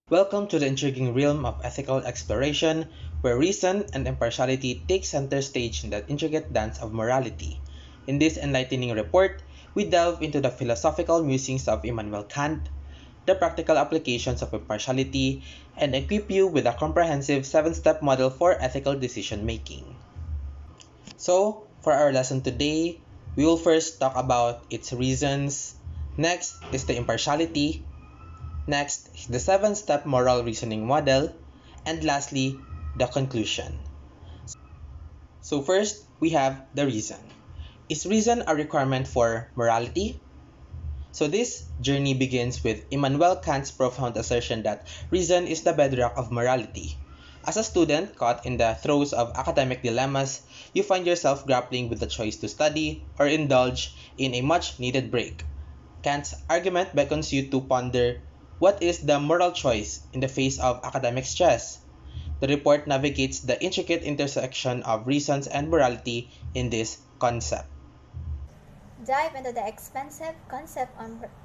Welcome to the intriguing realm of ethical exploration, where reason and impartiality take center stage in the intricate dance of morality. In this enlightening report, we delve into the philosophical musings of Immanuel Kant, the practical applications of impartiality, and equip you with a comprehensive 7-step model for ethical decision making. So, for our lesson today, we will first talk about its reasons. Next is the impartiality. Next, the 7-step moral reasoning model. And lastly, the conclusion. So first, we have the reason. Is reason a requirement for morality? So this journey begins with Immanuel Kant's profound assertion that reason is the bedrock of morality. As a student caught in the throes of academic dilemmas, you find yourself grappling with the choice to study or indulge in a much needed break. Kant's argument beckons you to ponder what is the moral choice in the face of academic stress. The report navigates the intricate intersection of reasons and morality in this concept. Dive into the expansive concept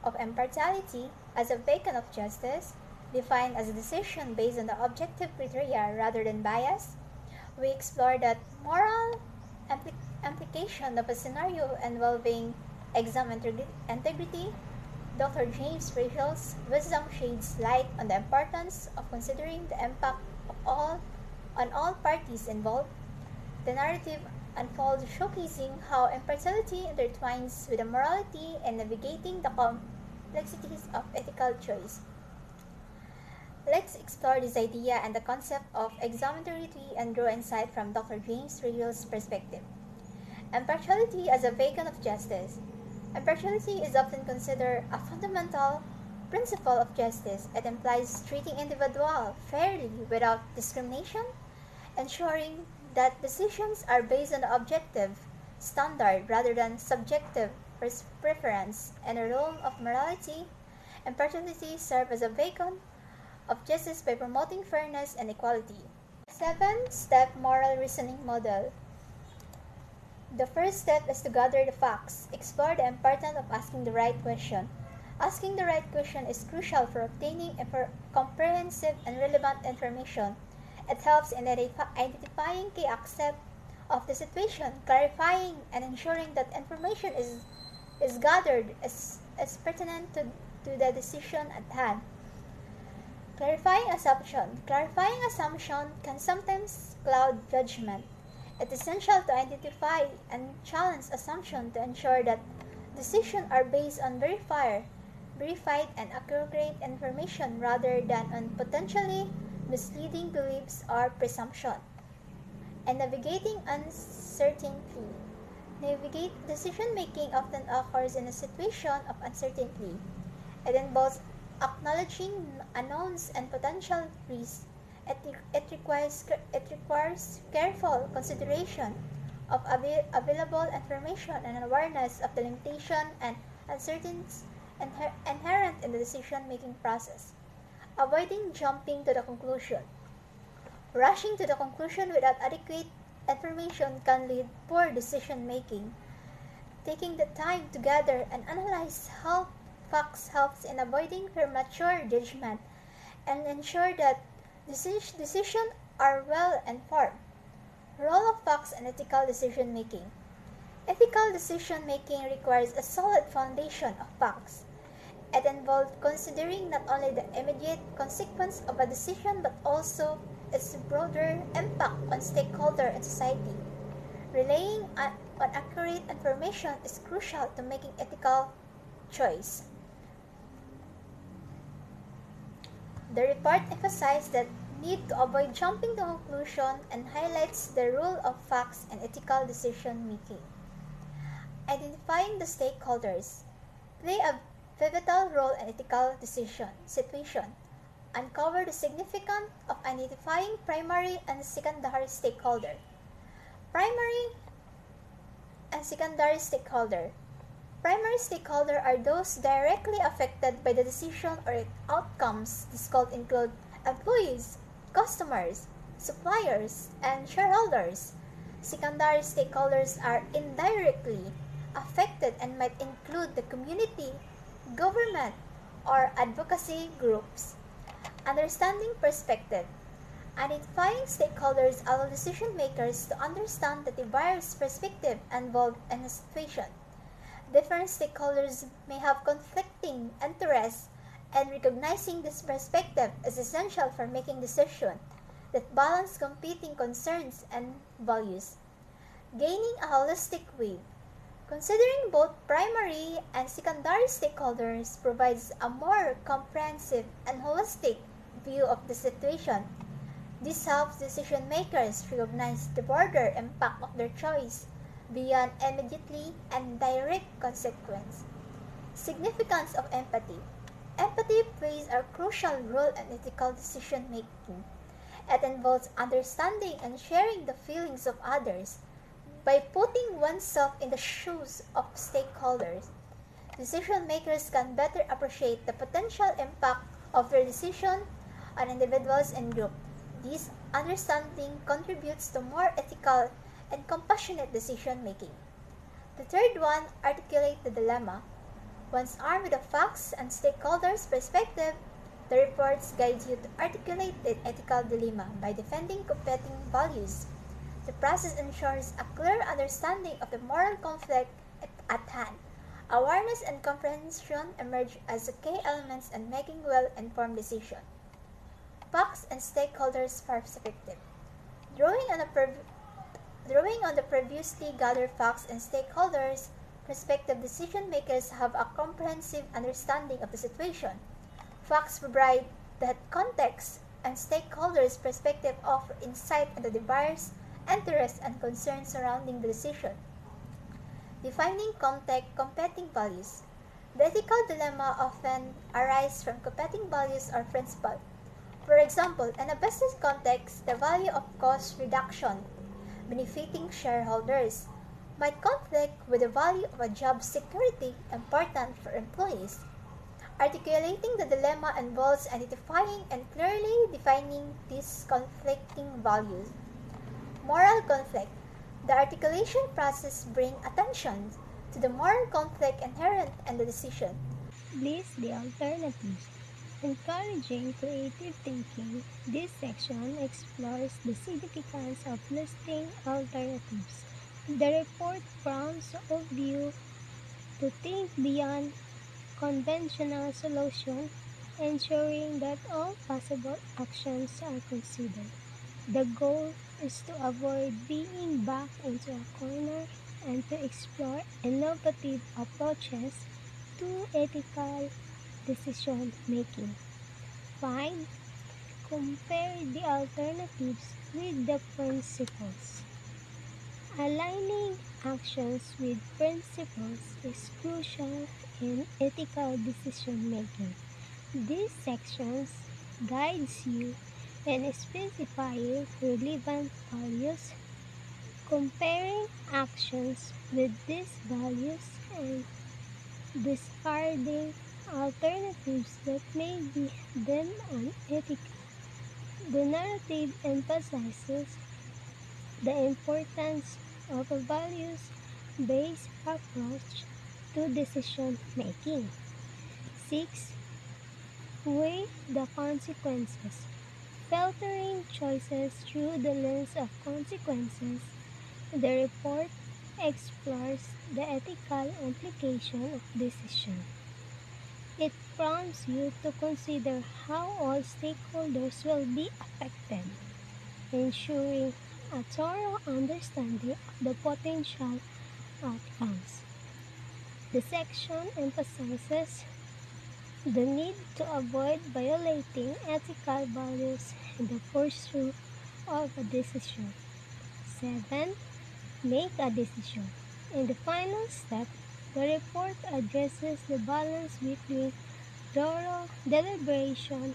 of impartiality as a beacon of justice, defined as a decision based on the objective criteria rather than bias. We explore the moral implication of a scenario involving exam integrity. Dr. James Rachel's wisdom sheds light on the importance of considering the impact on all parties involved. The narrative unfolds showcasing how impartiality intertwines with morality and navigating the complexities of ethical choice. Let's explore this idea and the concept of exemplarity and draw insight from Dr. James Rachel's perspective. Impartiality as a beacon of justice. Impartiality is often considered a fundamental principle of justice. It implies treating individuals fairly without discrimination, ensuring that decisions are based on objective standard rather than subjective preference. In a realm of morality, impartiality serves as a beacon of justice by promoting fairness and equality. 7-step moral reasoning model. The first step is to gather the facts. Explore the importance of asking the right question. Asking the right question is crucial for obtaining comprehensive and relevant information. It helps in identifying key aspects of the situation, clarifying and ensuring that information is gathered as pertinent to the decision at hand. Clarifying assumption. Clarifying assumption can sometimes cloud judgment. It is essential to identify and challenge assumptions to ensure that decisions are based on verified and accurate information rather than on potentially misleading beliefs or presumptions. And navigating uncertainty. Decision-making often occurs in a situation of uncertainty. It involves acknowledging unknowns and potential risks. It requires careful consideration of available information and awareness of the limitation and uncertainties inherent in the decision-making process. Avoiding jumping to the conclusion. Rushing to the conclusion without adequate information can lead poor decision-making. Taking the time to gather and analyze facts helps in avoiding premature judgment and ensure that decisions are well informed. Role of facts in ethical decision making. Ethical decision making requires a solid foundation of facts. It involves considering not only the immediate consequence of a decision but also its broader impact on stakeholders and society. Relying on accurate information is crucial to making ethical choice. The report emphasizes the need to avoid jumping to conclusion and highlights the role of facts in ethical decision making. Identifying the stakeholders play a pivotal role in ethical situation. Uncover the significance of identifying primary and secondary stakeholders. Primary and secondary stakeholders. Primary stakeholders are those directly affected by the decision or outcomes. This could include employees, customers, suppliers, and shareholders. Secondary stakeholders are indirectly affected and might include the community, government, or advocacy groups. Understanding perspective. Identifying stakeholders allow decision makers to understand the diverse perspective involved in a situation. Different stakeholders may have conflicting interests, and recognizing this perspective is essential for making decisions that balance competing concerns and values. Gaining a holistic view. Considering both primary and secondary stakeholders provides a more comprehensive and holistic view of the situation. This helps decision makers recognize the broader impact of their choice beyond immediately and direct consequence. Significance of empathy. Empathy plays a crucial role in ethical decision making. It involves understanding and sharing the feelings of others. By putting oneself in the shoes of stakeholders, decision makers can better appreciate the potential impact of their decision on individuals and groups. This understanding contributes to more ethical and compassionate decision making. The third one, articulate the dilemma. Once armed with the facts and stakeholders' perspective, the reports guide you to articulate the ethical dilemma by defending competing values. The process ensures a clear understanding of the moral conflict at hand. Awareness and comprehension emerge as the key elements in making well-informed decisions. Facts and stakeholders' perspective. Drawing on the previously gathered facts and stakeholders' perspective, decision makers have a comprehensive understanding of the situation. Facts provide the context, and stakeholders' perspective offer insight into the diverse interests and concerns surrounding the decision. Defining competing values. The ethical dilemma often arises from competing values or principles. For example, in a business context, the value of cost reduction benefiting shareholders might conflict with the value of a job security important for employees. Articulating the dilemma involves identifying and clearly defining these conflicting values. Moral conflict. The articulation process brings attention to the moral conflict inherent in the decision. List the alternatives. Encouraging creative thinking, this section explores the significance of listing alternatives. The report prompts all of you to think beyond conventional solutions, ensuring that all possible actions are considered. The goal is to avoid being backed into a corner and to explore innovative approaches to ethical decision making. 5. Compare the alternatives with the principles. Aligning actions with principles is crucial in ethical decision making. These sections guides you in specifying relevant values, comparing actions with these values, and discarding alternatives that may be deemed unethical. The narrative emphasizes the importance of a values-based approach to decision making. 6. Weigh the consequences. Filtering choices through the lens of consequences, the report explores the ethical implication of decision. It prompts you to consider how all stakeholders will be affected, ensuring a thorough understanding of the potential outcomes. The section emphasizes the need to avoid violating ethical values in the pursuit of a decision. 7. Make a decision. In the final step, the report addresses the balance between thorough deliberation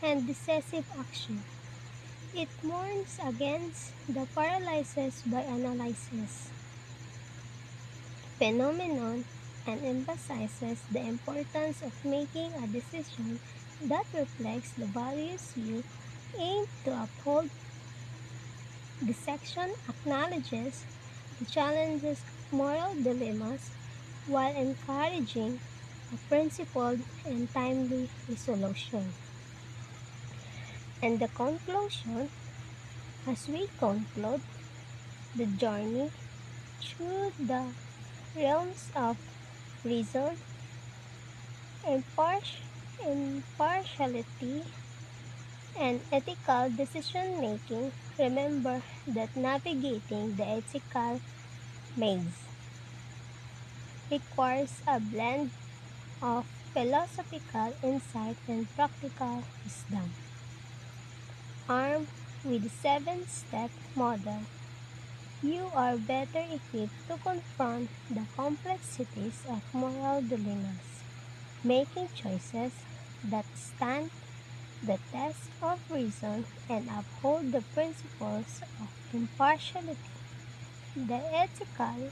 and decisive action. It warns against the paralysis by analysis phenomenon and emphasizes the importance of making a decision that reflects the values you aim to uphold. The section acknowledges the challenges of moral dilemmas while encouraging a principled and timely resolution. And the conclusion, as we conclude the journey through the realms of reason, impartiality, and ethical decision making, remember that navigating the ethical maze requires a blend of philosophical insight and practical wisdom. Armed with the 7-step model, you are better equipped to confront the complexities of moral dilemmas, making choices that stand the test of reason and uphold the principles of impartiality. The ethical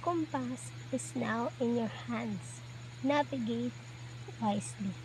compass is now in your hands. Navigate wisely.